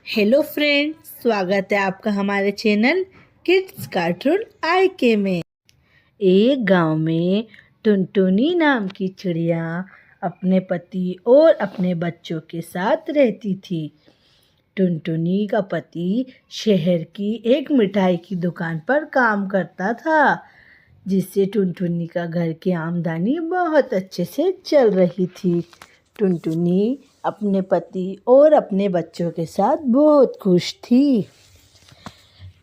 Hello friend, स्वागत है आपका हमारे चैनल किड्स कार्टून IK में। एक गांव में टुनटुनी नाम की चिड़िया अपने पति और अपने बच्चों के साथ रहती थी। टुनटुनी का पति शहर की एक मिठाई की दुकान पर काम करता था, जिससे टुनटुनी का घर की आमदनी बहुत अच्छे से चल रही थी। टुनटुनी अपने पति और अपने बच्चों के साथ बहुत खुश थी।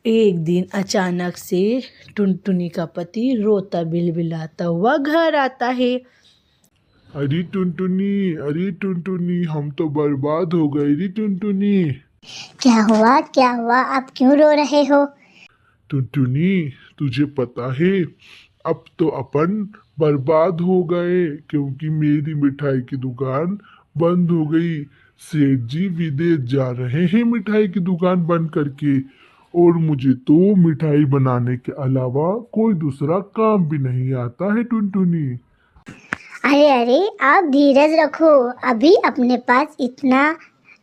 एक दिन अचानक से टुनटुनी का पति रोता बिलबिलाता हुआ घर आता है। अरे टुनटुनी, हम तो बर्बाद हो गए रे टुनटुनी। क्या हुआ आप क्यों रो रहे हो? टुनटुनी, तुझे पता है अब तो अपन बर्बाद हो गए, क्योंकि मेरी मिठाई की दुकान बंद हो गई। सेठ जी विदेश जा रहे हैं मिठाई की दुकान बंद करके, और मुझे तो मिठाई बनाने के अलावा कोई दूसरा काम भी नहीं आता है टुनटुनी। अरे आप धीरज रखो, अभी अपने पास इतना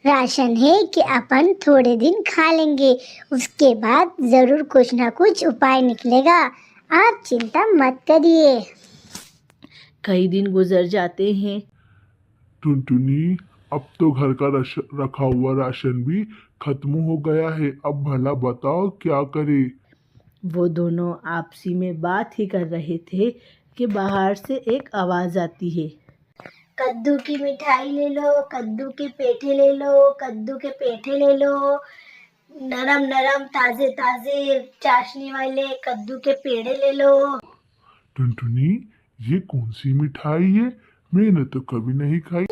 राशन है कि अपन थोड़े दिन खा लेंगे, उसके बाद जरूर कुछ ना कुछ उपाय निकलेगा। आप चिंता मत करिए। कई दिन गुजर जाते हैं। टुनटुनी, अब तो घर का रखा हुआ राशन भी खत्म हो गया है। अब भला बताओ क्या करे। वो दोनों आपसी में बात ही कर रहे थे कि बाहर से एक आवाज आती है। कद्दू की मिठाई ले लो, कद्दू के पेठे ले लो, कद्दू के पेठे ले लो, नरम नरम ताजे ताजे चाशनी वाले कद्दू के पेड़े ले लो। टुनटुनी, ये कौन सी मिठाई है? मैंने तो कभी नहीं खाई।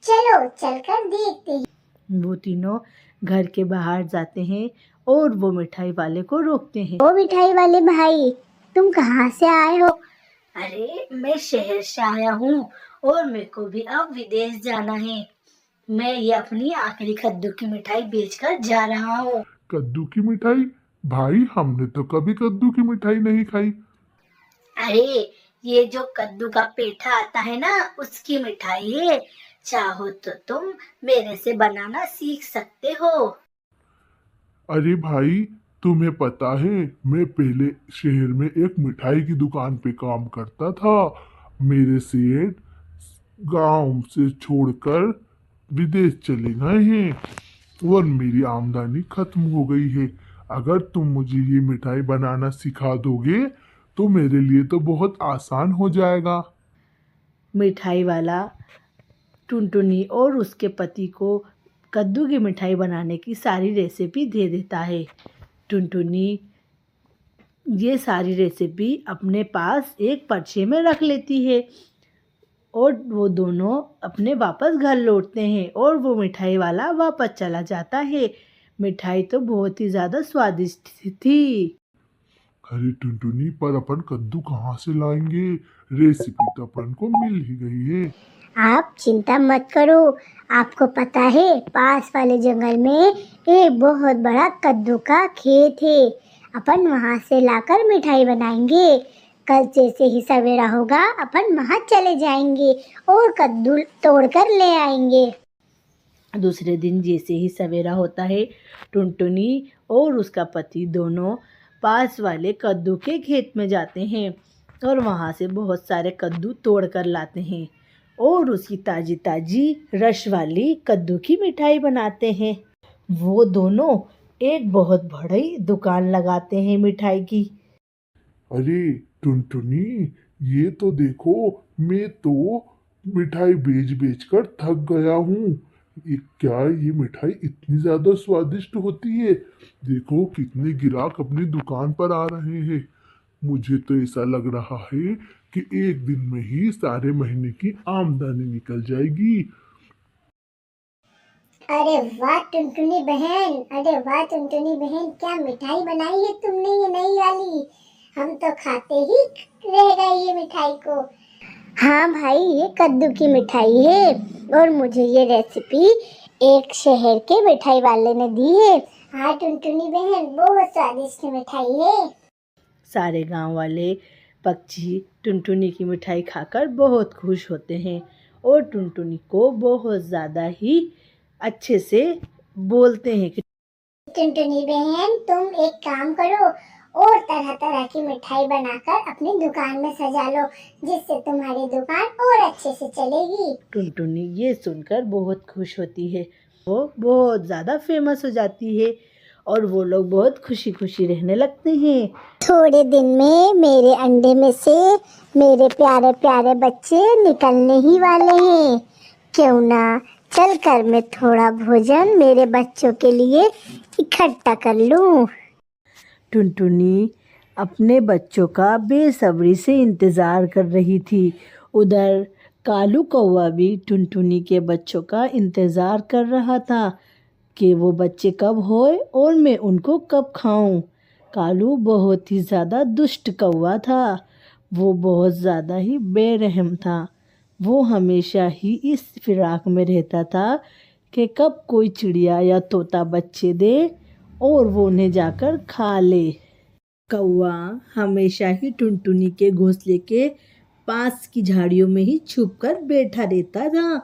चलो चलकर देखते हैं। वो तीनों घर के बाहर जाते हैं और वो मिठाई वाले को रोकते हैं। ओ मिठाई वाले भाई, तुम कहाँ से आए हो? अरे मैं शहर से आया हूँ और मेरे को भी अब विदेश जाना है। मैं ये अपनी आखिरी कद्दू की मिठाई बेचकर जा रहा हूँ। कद्दू की मिठाई? भाई, हमने तो कभी कद्दू की मिठाई नहीं खाई। अरे ये जो कद्दू का पेठा आता है ना, उसकी मिठाई है। चाहो तो तुम मेरे से बनाना सीख सकते हो। अरे भाई, तुम्हें पता है मैं पहले शहर में एक मिठाई की दुकान पे काम करता था। मेरे सेठ गांव से छोड़कर विदेश चले गए हैं और मेरी आमदनी खत्म हो गई है। अगर तुम मुझे ये मिठाई बनाना सिखा दोगे तो मेरे लिए तो बहुत आसान हो जाएगा। मिठाई वाला टुनटुनी और उसके पति को कद्दू की मिठाई बनाने की सारी रेसिपी दे देता है। टुनटुनी ये सारी रेसिपी अपने पास एक पर्चे में रख लेती है और वो दोनों अपने वापस घर लौटते हैं और वो मिठाई वाला वापस चला जाता है। मिठाई तो बहुत ही ज़्यादा स्वादिष्ट थी। अरे टुनटुनी, पर अपन कद्दू कहाँ से लाएंगे? रेसिपी तो अपन को मिल ही गई है। आप चिंता मत करो, आपको पता है पास वाले जंगल में एक बहुत बड़ा कद्दू का खेत है। अपन वहाँ से लाकर मिठाई बनाएंगे। कल जैसे ही सवेरा होगा अपन वहाँ चले जाएंगे और कद्दू तोड़कर ले आएंगे। दूसरे दिन जैसे ही सवेरा होता है, टुनटुनी और उसका पति दोनों पास वाले कद्दू के खेत में जाते हैं और वहाँ से बहुत सारे कद्दू तोड़ कर लाते हैं और उसकी ताजी ताजी रस वाली कद्दू की मिठाई बनाते हैं। वो दोनों एक बहुत बड़ी दुकान लगाते हैं मिठाई की। अरे टुनटुनी, ये तो देखो, मैं तो मिठाई बेच बेच कर थक गया हूँ। क्या ये मिठाई इतनी ज्यादा स्वादिष्ट होती है? देखो कितने ग्राहक अपनी दुकान पर आ रहे हैं। मुझे तो ऐसा लग रहा है कि एक दिन में ही सारे महीने की आमदनी निकल जाएगी। अरे वाह टुनटुनी बहन, क्या मिठाई बनाई है तुमने ये नई वाली। हम तो खाते ही रह गए ये मिठाई को। हाँ भाई, ये कद्दू की मिठाई है और मुझे ये रेसिपी एक शहर के मिठाई वाले ने दी है। हाँ टुनटुनी बहन, बहुत स्वादिष्ट मिठाई है। सारे गांव वाले पक्षी टुनटुनी की मिठाई खाकर बहुत खुश होते हैं और टुनटुनी को बहुत ज़्यादा ही अच्छे से बोलते हैं कि टुनटुनी बहन, तुम एक काम करो और तरह तरह की मिठाई बनाकर अपनी दुकान में सजा लो, जिससे तुम्हारी दुकान और अच्छे से चलेगी। टुनटुनी ये सुनकर बहुत खुश होती है। वो बहुत ज़्यादा फेमस हो जाती है और वो लोग बहुत खुशी खुशी रहने लगते हैं। थोड़े दिन में मेरे अंडे में से मेरे प्यारे प्यारे बच्चे निकलने ही वाले हैं। क्यों ना चलकर मैं थोड़ा भोजन मेरे बच्चों के लिए इकट्ठा कर लूं। टुनटुनी अपने बच्चों का बेसब्री से इंतज़ार कर रही थी। उधर कालू कौवा भी टुनटुनी के बच्चों का इंतज़ार कर रहा था कि वो बच्चे कब होए और मैं उनको कब खाऊं। कालू बहुत ही ज़्यादा दुष्ट कौवा था। वो बहुत ज़्यादा ही बेरहम था। वो हमेशा ही इस फिराक में रहता था कि कब कोई चिड़िया या तोता बच्चे दे और वो उन्हें जाकर खा ले। कौवा हमेशा ही टुनटुनी के घोंसले के पास की झाड़ियों में ही छुपकर बैठा रहता था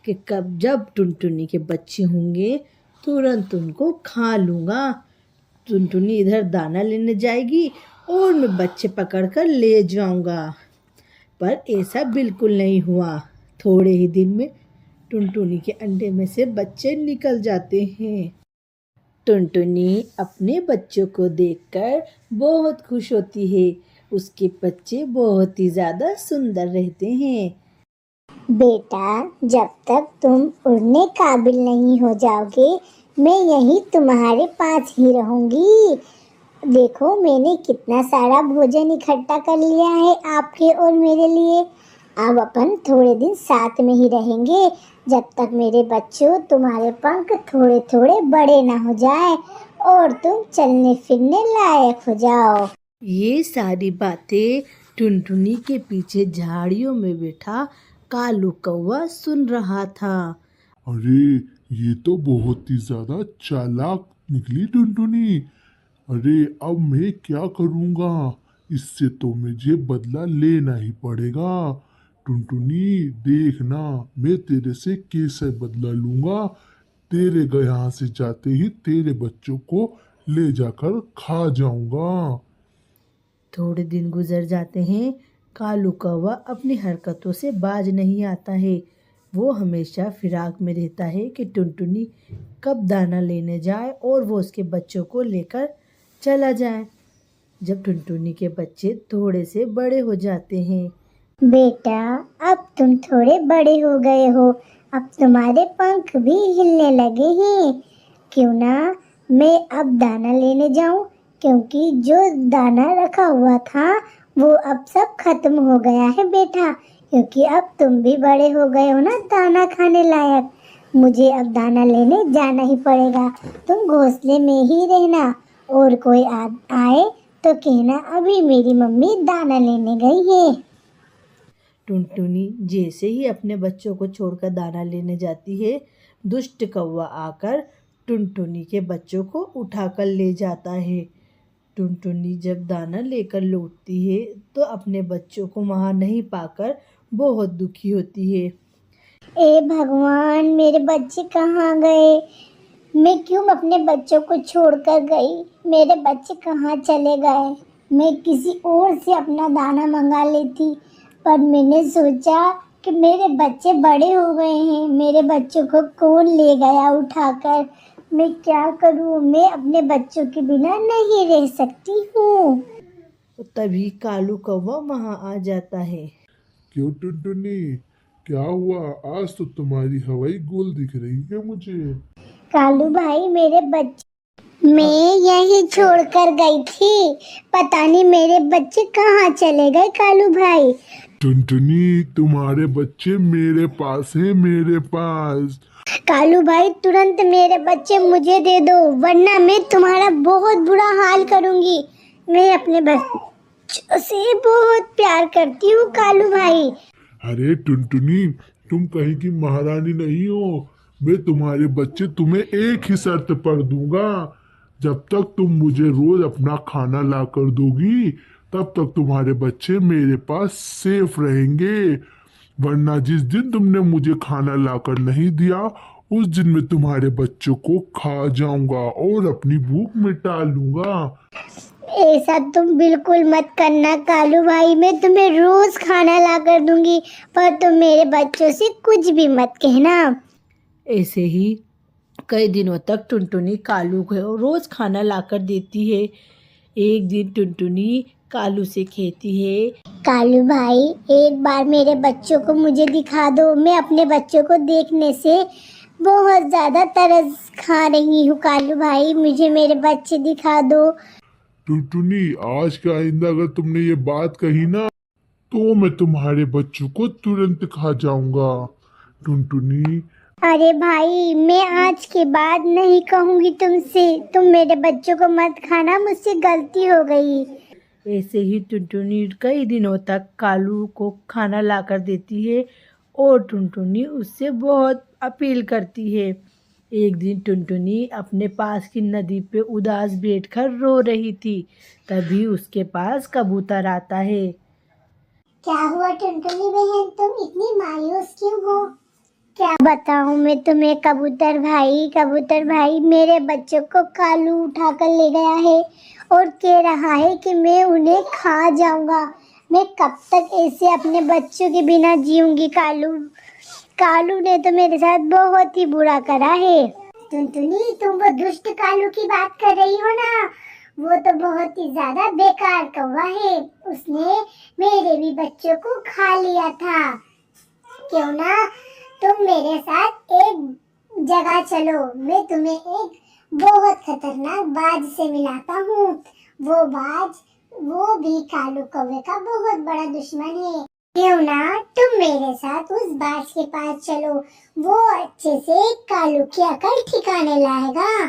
कि कब जब टुनटुनी के बच्चे होंगे तुरंत उनको खा लूँगा। टुनटुनी इधर दाना लेने जाएगी और मैं बच्चे पकड़कर ले जाऊँगा। पर ऐसा बिल्कुल नहीं हुआ। थोड़े ही दिन में टुनटुनी के अंडे में से बच्चे निकल जाते हैं। टुनटुनी अपने बच्चों को देखकर बहुत खुश होती है। उसके बच्चे बहुत ही ज़्यादा सुंदर रहते हैं। बेटा, जब तक तुम उड़ने काबिल नहीं हो जाओगे, मैं यहीं तुम्हारे पास ही रहूंगी। देखो, मैंने कितना सारा भोजन इकट्ठा कर लिया है आपके और मेरे लिए। अब अपन थोड़े दिन साथ में ही रहेंगे, जब तक मेरे बच्चों तुम्हारे पंख थोड़े थोड़े बड़े ना हो जाए और तुम चलने फिरने लायक हो जाओ। ये सारी बातें टुनटुनी के पीछे झाड़ियों में बैठा कालू कौवा सुन रहा था। अरे, ये तो बहुत ही ज्यादा चालाक निकली टुनटुनी। अरे, अब मैं क्या करूँगा? इससे तो मुझे बदला लेना ही पड़ेगा। टुनटुनी, देखना मैं तेरे से कैसे बदला लूँगा। तेरे यहाँ से जाते ही तेरे बच्चों को ले जाकर खा जाऊँगा। थोड़े दिन गुजर जाते हैं। कालू कौवा अपनी हरकतों से बाज नहीं आता है। वो हमेशा फिराक में रहता है कि टुनटुनी कब दाना लेने जाए और वो उसके बच्चों को लेकर चला जाए। जब टुनटुनी के बच्चे थोड़े से बड़े हो जाते हैं। बेटा, अब तुम थोड़े बड़े हो गए हो, अब तुम्हारे पंख भी हिलने लगे हैं। क्यों ना मैं अब दाना लेने जाऊं, क्योंकि जो दाना रखा हुआ था वो अब सब खत्म हो गया है बेटा, क्योंकि अब तुम भी बड़े हो गए हो ना दाना खाने लायक। मुझे अब दाना लेने जाना ही पड़ेगा। तुम घोंसले में ही रहना और कोई आए तो कहना अभी मेरी मम्मी दाना लेने गई है। टुनटुनी जैसे ही अपने बच्चों को छोड़कर दाना लेने जाती है, दुष्ट कौवा आकर टुनटुनी के बच्चों को उठाकर ले जाता है। टुनटुनी जब दाना लेकर लौटती है तो अपने बच्चों को वहाँ नहीं पाकर बहुत दुखी होती है। ए भगवान, मेरे बच्चे कहाँ गए? मैं क्यों अपने बच्चों को छोड़कर गई? मेरे बच्चे कहाँ चले गए? मैं किसी और से अपना दाना मंगा लेती, पर मैंने सोचा कि मेरे बच्चे बड़े हो गए हैं, मेरे बच्चों को कौन ले गया उठाकर? मैं क्या करूं? मैं अपने बच्चों के बिना नहीं रह सकती हूँ। तभी कालू कौवा वहाँ आ जाता है। क्यों टुनटुनी, क्या हुआ? आज तो तुम्हारी हवाई गोल दिख रही है मुझे। कालू भाई, मेरे बच्चे मैं यही छोड़कर गई थी, पता नहीं मेरे बच्चे कहाँ चले गए। कालू भाई, टुनटुनी, तुम्हारे बच्चे मेरे पास हैं, मेरे पास। कालू भाई, तुरंत मेरे बच्चे मुझे दे दो, वरना मैं तुम्हारा बहुत बुरा हाल करूंगी। मैं अपने बच्चों से बहुत प्यार करती हूँ कालू भाई। अरे टुनटुनी, तुम कहीं की महारानी नहीं हो। मैं तुम्हारे बच्चे तुम्हें एक ही शर्त पर दूंगा। जब तक तुम मुझे रोज अपना खाना ला कर दोगी, तब तक तुम्हारे बच्चे मेरे पास सेफ रहेंगे। वरना जिस दिन तुमने मुझे खाना लाकर नहीं दिया, उस दिन मैं तुम्हारे बच्चों को खा जाऊंगा और अपनी भूख मिटा लूंगा। ऐसा तुम बिल्कुल मत करना कालू भाई, मैं तुम्हें रोज खाना ला कर दूंगी, पर तुम मेरे बच्चों से कुछ भी मत कहना। ऐसे ही कई दिनों तक टुनटुनी कालू को रोज खाना लाकर देती है। एक दिन टुनटुनी कालू से कहती है, कालू भाई, एक बार मेरे बच्चों को मुझे दिखा दो, मैं अपने बच्चों को देखने से बहुत ज्यादा तरस खा रही हूँ। कालू भाई, मुझे मेरे बच्चे दिखा दो। टुनटुनी, आज के आइंदा अगर तुमने ये बात कही ना तो मैं तुम्हारे बच्चों को तुरंत खा जाऊंगा। टुनटुनी, अरे भाई, मैं आज के बाद नहीं कहूँगी तुमसे, तुम मेरे बच्चों को मत खाना, मुझसे गलती हो गई। ऐसे ही टुनटुनी कई दिनों तक कालू को खाना लाकर देती है और टुनटुनी उससे बहुत अपील करती है। एक दिन टुनटुनी अपने पास की नदी पे उदास बैठकर रो रही थी। तभी उसके पास कबूतर आता है। क्या हुआ टुनटुनी बहन, तुम इतनी मायूस क्यों हो? क्या बताऊं मैं तुम्हें कबूतर भाई, मेरे बच्चों को कालू उठाकर ले गया है और कह रहा है कि मैं उन्हें खा जाऊंगा। मैं कब तक ऐसे अपने बच्चों के बिना जीऊंगी? कालू ने तो मेरे साथ बहुत ही बुरा करा है। टुनटुनी, तुम वो दुष्ट कालू की बात कर रही हो ना? वो तो बहुत ही ज्यादा बेकार कौवा है, उसने मेरे भी बच्चों को खा लिया था। क्यों ना तुम मेरे साथ एक जगह चलो, मैं तुम्हें एक बहुत खतरनाक बाज से मिलाता हूँ। वो भी कालू कौवे का बहुत बड़ा दुश्मन है। क्यों ना तुम मेरे साथ उस बाज के पास चलो, वो अच्छे से कालू की अकल ठिकाने लाएगा।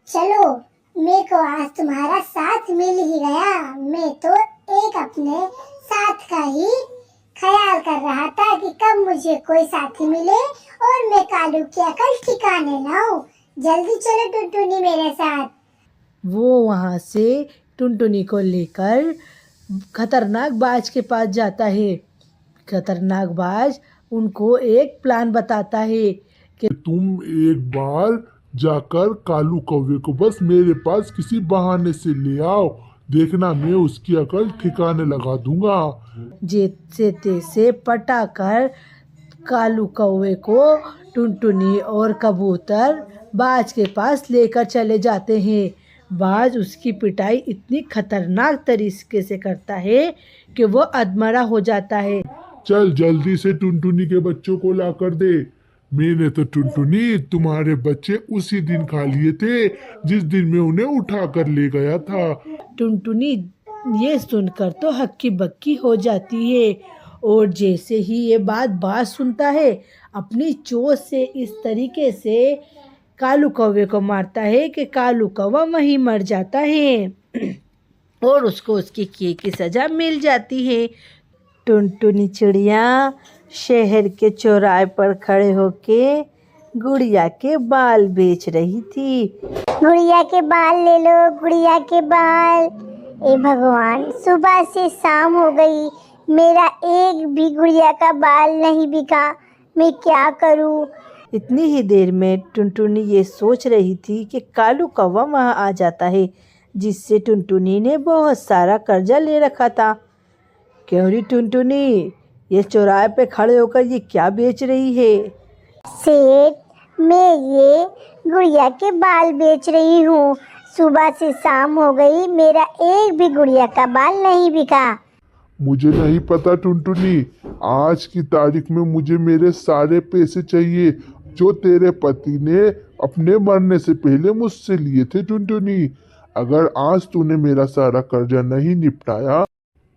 चलो, मेरे को आज तुम्हारा साथ मिल ही गया। मैं तो एक अपने साथ का ही ख्याल कर रहा था कि कब मुझे कोई साथी मिले और मैं कालू की अकल ठिकाने लाऊं। जल्दी चलो टुनटुनी मेरे साथ। वो वहाँ से टुनटुनी को लेकर खतरनाक बाज के पास जाता है। खतरनाक बाज उनको एक प्लान बताता है कि तुम एक बार जाकर कालू कौवे को बस मेरे पास किसी बहाने से ले आओ, देखना मैं उसकी अकल ठिकाने लगा दूंगा। जैसे तैसे पटाकर कालू कौवे को टुनटुनी और कबूतर बाज के पास लेकर चले जाते हैं। बाज उसकी पिटाई इतनी खतरनाक तरीके से करता है कि वो अधमरा हो जाता है। चल जल्दी से टुनटुनी के बच्चों को ला कर दे। मैंने तो टुनटुनी तुम्हारे बच्चे उसी दिन खा लिए थे जिस दिन मैं उन्हें उठा कर ले गया था। टुनटुनी ये सुनकर तो हक्की बक्की हो जाती है और जैसे ही ये बात सुनता है, अपनी चोंच से इस तरीके से कालू कौवे को मारता है कि कालू कौवा वहीं मर जाता है और उसको उसकी किए की सज़ा मिल जाती है। टुनटुनी चिड़िया शहर के चौराहे पर खड़े होके गुड़िया के बाल बेच रही थी। गुड़िया के बाल ले लो, गुड़िया के बाल। ए भगवान, सुबह से शाम हो गई, मेरा एक भी गुड़िया का बाल नहीं बिका, मैं क्या करूं? इतनी ही देर में टुनटुनी ये सोच रही थी कि कालू कौवा वहाँ आ जाता है, जिससे टुनटुनी ने बहुत सारा कर्जा ले रखा था। क्यों री टुनटुनी, ये चौराहे पे खड़े होकर ये क्या बेच रही है? सेठ, मैं ये गुड़िया के बाल बेच रही हूँ। सुबह से शाम हो गई, मेरा एक भी गुड़िया का बाल नहीं बिका। मुझे नहीं पता टुनटुनी, आज की तारीख में मुझे मेरे सारे पैसे चाहिए जो तेरे पति ने अपने मरने से पहले मुझसे लिए थे। टुनटुनी, अगर आज तूने मेरा सारा कर्जा नहीं निपटाया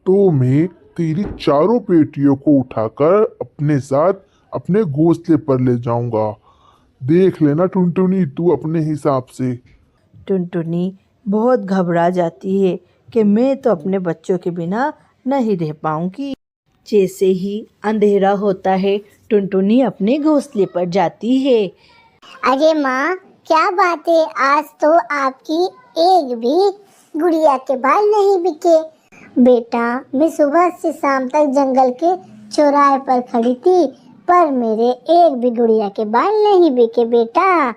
तो मैं तेरी चारों बेटियों को उठाकर अपने साथ अपने घोंसले पर ले जाऊंगा। देख लेना टुनटुनी तू अपने हिसाब से। टुनटुनी बहुत घबरा जाती है कि मैं तो अपने बच्चों के बिना नहीं रह पाऊंगी। जैसे ही अंधेरा होता है, टुनटुनी अपने घोंसले पर जाती है। अरे माँ, क्या बात है, आज तो आपकी एक भी गुड़िया के बाल नहीं बिके। बेटा, मैं सुबह से शाम तक जंगल के चौराहे पर खड़ी थी, पर मेरे एक भी गुड़िया के बाल नहीं बिके बेटा।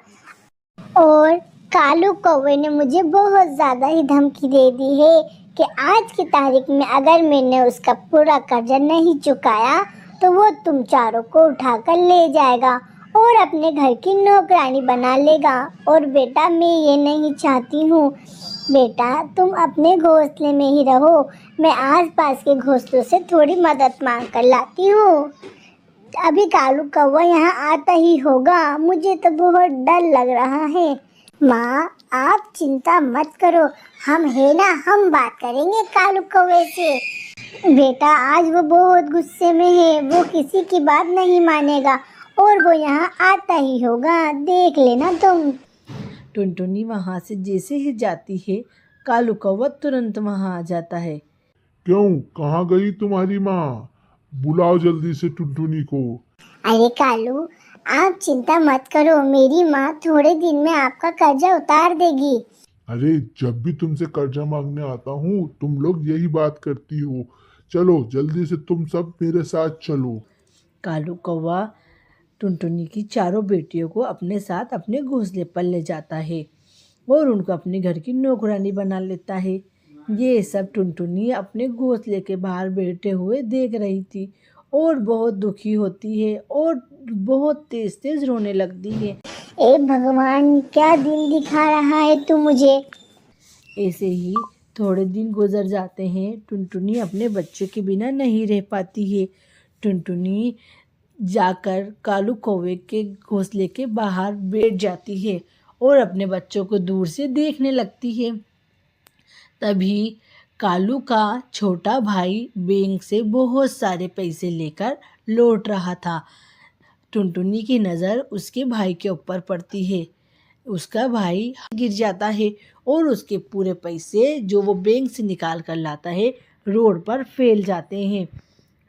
और कालू कौवे ने मुझे बहुत ज़्यादा ही धमकी दे दी है कि आज की तारीख में अगर मैंने उसका पूरा कर्जा नहीं चुकाया तो वो तुम चारों को उठाकर ले जाएगा और अपने घर की नौकरानी बना लेगा। और बेटा मैं ये नहीं चाहती हूँ। बेटा तुम अपने घोंसले में ही रहो, मैं आसपास के घोंसलों से थोड़ी मदद मांग कर लाती हूँ। अभी कालू कौवा यहाँ आता ही होगा, मुझे तो बहुत डर लग रहा है। माँ आप चिंता मत करो, हम है ना, हम बात करेंगे कालू कौवे से। बेटा आज वो बहुत गुस्से में है, वो किसी की बात नहीं मानेगा और वो यहाँ आता ही होगा, देख लेना तुम। टुनटुनी वहाँ से जैसे ही जाती है कालू कौवा तुरंत वहाँ आ जाता है। क्यों, कहाँ गई तुम्हारी माँ? बुलाओ जल्दी से टुनटुनी को। अरे कालू आप चिंता मत करो, मेरी माँ थोड़े दिन में आपका कर्जा उतार देगी। अरे जब भी तुमसे कर्जा मांगने आता हूँ तुम लोग यही बात करती हो। चलो जल्दी से तुम सब मेरे साथ चलो। कालू कौवा टुनटुनी की चारों बेटियों को अपने साथ अपने घोंसले पर ले जाता है और उनको अपने घर की नौकरानी बना लेता है। ये सब टुनटुनी अपने घोंसले के बाहर बैठे हुए देख रही थी और बहुत दुखी होती है और बहुत तेज तेज रोने लगती है। ए भगवान क्या दिन दिखा रहा है तू मुझे। ऐसे ही थोड़े दिन गुजर जाते हैं। टुनटुनी अपने बच्चों के बिना नहीं रह पाती है। टुनटुनी जाकर कालू कौवे के घोंसले के बाहर बैठ जाती है और अपने बच्चों को दूर से देखने लगती है। तभी कालू का छोटा भाई बैंक से बहुत सारे पैसे लेकर लौट रहा था। टुनटुनी की नज़र उसके भाई के ऊपर पड़ती है। उसका भाई गिर जाता है और उसके पूरे पैसे जो वो बैंक से निकाल कर लाता है रोड पर फैल जाते हैं।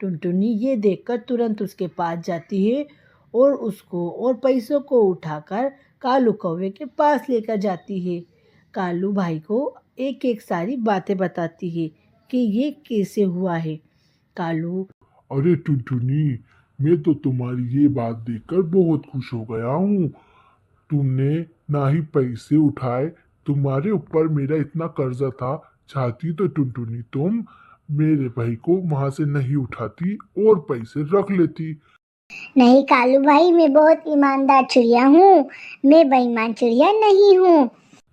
टुनटुनी ये देखकर तुरंत उसके पास जाती है और उसको और पैसों को उठाकर कालू कौवे के पास लेकर जाती है। कालू भाई को एक एक सारी बातें बताती है कि ये कैसे हुआ है। कालू अरे टुनटुनी, मैं तो तुम्हारी ये बात देखकर बहुत खुश हो गया हूँ। तुमने ना ही पैसे उठाए, तुम्हारे ऊपर मेरा इतना कर्जा था। चाहती तो टुनटुनी तुम मेरे भाई को वहां से नहीं उठाती और पैसे रख लेती। नहीं कालू भाई मैं बहुत ईमानदार चिड़िया हूँ, मैं बेईमान चिड़िया नहीं हूँ।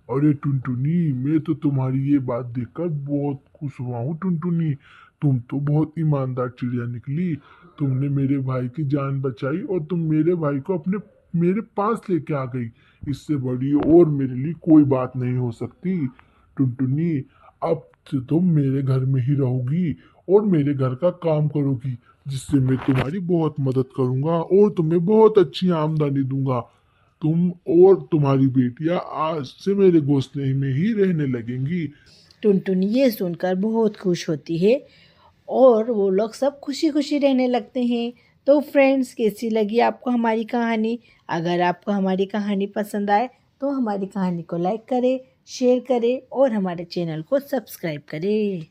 अरे टुनटुनी, मैं तो तुम्हारी ये बात देखकर बहुत खुश हुआ हूँ। टुनटुनी तुम तो बहुत ईमानदार चिड़िया निकली। तुमने मेरे भाई की जान बचाई और तुम मेरे भाई को अपने मेरे पास लेके आ गई। इससे बड़ी और मेरे लिए कोई बात नहीं हो सकती। टुनटुनी अब से तुम मेरे घर में ही रहोगी और मेरे घर का काम करोगी, जिससे मैं तुम्हारी बहुत मदद करूंगा और तुम्हें बहुत अच्छी आमदनी दूंगा। तुम और तुम्हारी बेटियां आज से मेरे घोंसले में ही रहने लगेंगी। टुनटुनी ये सुनकर बहुत खुश होती है और वो लोग सब खुशी खुशी रहने लगते हैं। तो फ्रेंड्स कैसी लगी आपको हमारी कहानी? अगर आपको हमारी कहानी पसंद आए तो हमारी कहानी को लाइक करें, शेयर करें और हमारे चैनल को सब्सक्राइब करें।